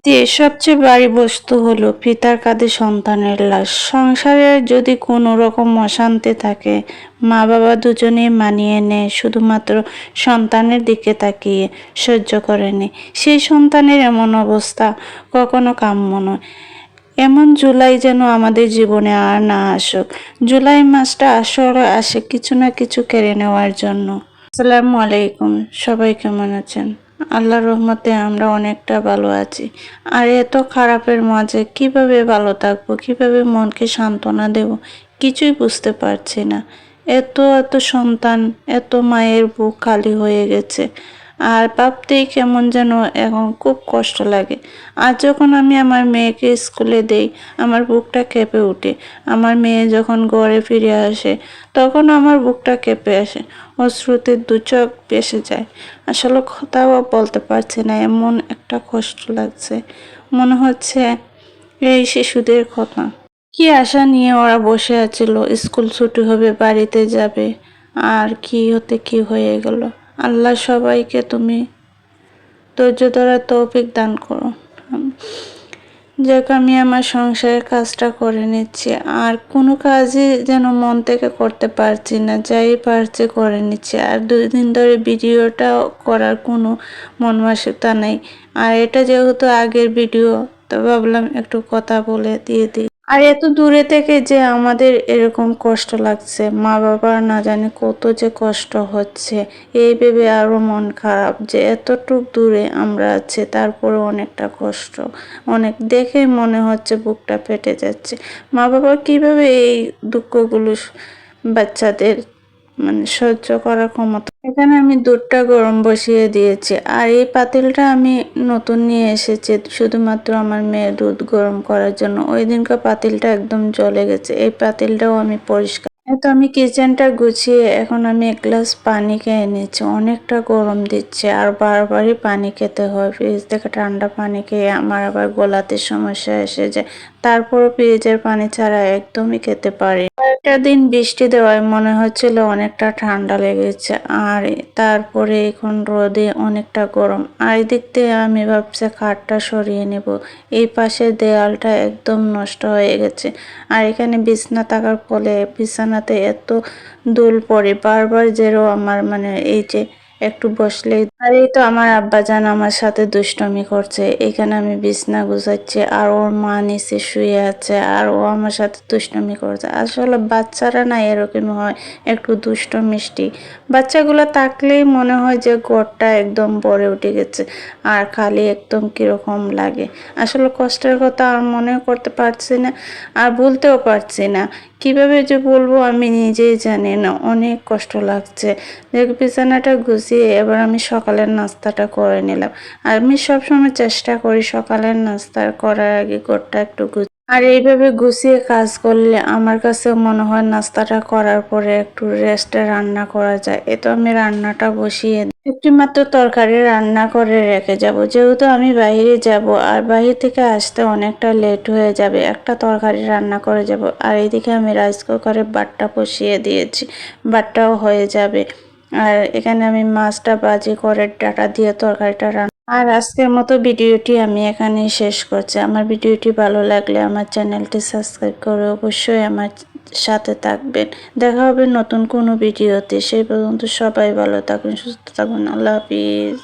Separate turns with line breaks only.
পৃথিবীতে সবচেয়ে ভারী বস্তু হলো পিতার কাঁধে সন্তানের লাশ। সংসারে যদি কোনো রকম অশান্তি থাকে, মা বাবা দুজনেই মানিয়ে নেয়, শুধুমাত্র সন্তানের দিকে তাকিয়ে সহ্য করে নেয়। সেই সন্তানের এমন অবস্থা কখনো কাম্য নয়। এমন জুলাই যেন আমাদের জীবনে আর না আসুক। জুলাই মাসটা আসলে আসে কিছু না কিছু কেড়ে নেওয়ার জন্য। আসসালামু আলাইকুম, সবাই কেমন আছেন? আল্লাহর রহমতে আমরা অনেকটা ভালো আছি। আর এত খারাপের মাঝে কিভাবে ভালো থাকবো, কিভাবে মনকে সান্ত্বনা দেব, কিছুই বুঝতে পারছি না। এত এত সন্তান, এত মায়ের বুক খালি হয়ে গেছে। আর ভাবতেই কেমন যেন এখন খুব কষ্ট লাগে। আর যখন আমি আমার মেয়েকে স্কুলে দেই, আমার বুকটা কেঁপে ওঠে। আমার মেয়ে যখন ঘরে ফিরে আসে, তখন আমার বুকটা কেঁপে আসে, অশ্রুতে দু চোখ ভেসে যায়। আসলে কথাও বলতে পারছি না, এমন একটা কষ্ট লাগছে। মনে হচ্ছে এই শিশুদের কথা। কি আশা নিয়ে ওরা বসে আছিল, স্কুল ছুটি হবে, বাড়িতে যাবে, আর কি হতে কি হয়ে গেল। আল্লাহ সবাইকে তুমি ধৈর্য ধরার তৌফিক দান করো। যাক, আমি আমার সংসারের কাজটা করে নিচ্ছি, আর কোনো কাজই যেন মন থেকে করতে পারছি না। যাই পারছি করে নিচ্ছি। আর 2 দিন ধরে ভিডিওটা করার কোনো মন মানসিকতা নেই। আর এটা যেহেতু আগের ভিডিও, তো ভাবলাম একটু কথা বলে দিয়ে দিই। আর এত দূরে থেকে যে আমাদের এরকম কষ্ট লাগছে, মা বাবার না জানি কত যে কষ্ট হচ্ছে, এই ভেবে আরো মন খারাপ যে এতটুক দূরে আমরা আছি, তারপরে অনেকটা কষ্ট। অনেক দেখে মনে হচ্ছে বুকটা ফেটে যাচ্ছে। মা বাবা কিভাবে এই দুঃখগুলো বাচ্চাদের সহ্য করার ক্ষমতা। এখানে আমি দুধটা গরম বসিয়ে দিয়েছি, আর এই পাতিলটা আমি নতুন নিয়ে এসেছি শুধুমাত্র আমার মেয়ের দুধ গরম করার জন্য। ওই দিনকার পাতিলটা একদম জ্বলে গেছে, এই পাতিলটাও আমি পরিষ্কার। তো আমি কিচেনটা গুছিয়ে এখন আমি 1 গ্লাস পানি খেয়ে নিচ্ছি। অনেকটা গরম দিচ্ছে, আর বারবারই পানি খেতে হয়। ফ্রিজ থেকে ঠান্ডা পানি খেয়ে আমার আবার গলাতে সমস্যা এসে যায়। তারপরও ফ্রিজের পানি ছাড়া একদমই খেতে পারি। কয়েকটা দিন বৃষ্টি দেওয়ায় মনে হচ্ছিল অনেকটা ঠান্ডা লেগেছে, আর তারপরে এখন রোদে অনেকটা গরম। আর এদিক থেকে আমি ভাবছি খাটটা সরিয়ে নেব। এই পাশের দেয়ালটা একদম নষ্ট হয়ে গেছে। আর এখানে বিছানা থাকার ফলে বিছানাতে এত ধুল পড়ে বারবার, যেন আমার এই যে একটু বসলেই। আর এই তো আমার আব্বাজান আমার সাথে দুষ্টমি করছে। এখানে আমি বিছনা গুছাচ্ছি, আর ওর মা নিচে শুয়ে আছে, আর ও আমার সাথে দুষ্টমি করছে। আসলে বাচ্চারা না এরকম হয়, একটু দুষ্ট মিষ্টি। বাচ্চাগুলো থাকলেই মনে হয় যে ঘরটা একদম ভরে উঠে গেছে, আর খালি একদম কিরকম লাগে। আসলে কষ্টের কথা আর মনে করতে পারছি না, আর বলতেও পারছি না। কিভাবে যে বলবো আমি নিজেই জানি না, অনেক কষ্ট লাগছে। দেখ, বিছানাটা গুছিয়ে এবার আমি সকালের নাস্তাটা করে নিলাম। আর আমি সবসময় চেষ্টা করি সকালের নাস্তা করার আগে ঘরটা একটু আর এইভাবে গুছিয়ে কাজ করলে আমার কাছেও মনে হয় নাস্তাটা করার পরে একটু রেস্টে রান্না করা যায়। এ তো আমি রান্নাটা বসিয়ে একটি মাত্র তরকারি রান্না করে রেখে যাব, যেহেতু আমি বাইরে যাব, আর বাইরে থেকে আসতে অনেকটা লেট হয়ে যাবে। একটা তরকারি রান্না করে যাব, আর এইদিকে আমি রাইস কুকারে ভাতটা বসিয়ে দিয়েছি, ভাতটাও হয়ে যাবে। আর এখানে আমি মাছটা ভাজি করে ডাটা দিয়ে তরকারিটা আর আজকের মতো ভিডিওটি আমি এখানেই শেষ করছি। আমার ভিডিওটি ভালো লাগলে আমার চ্যানেলটি সাবস্ক্রাইব করে অবশ্যই আমার সাথে থাকবেন। দেখা হবে নতুন কোনো ভিডিওতে। সেই পর্যন্ত সবাই ভালো থাকুন, সুস্থ থাকুন। আল্লাহ হাফিজ।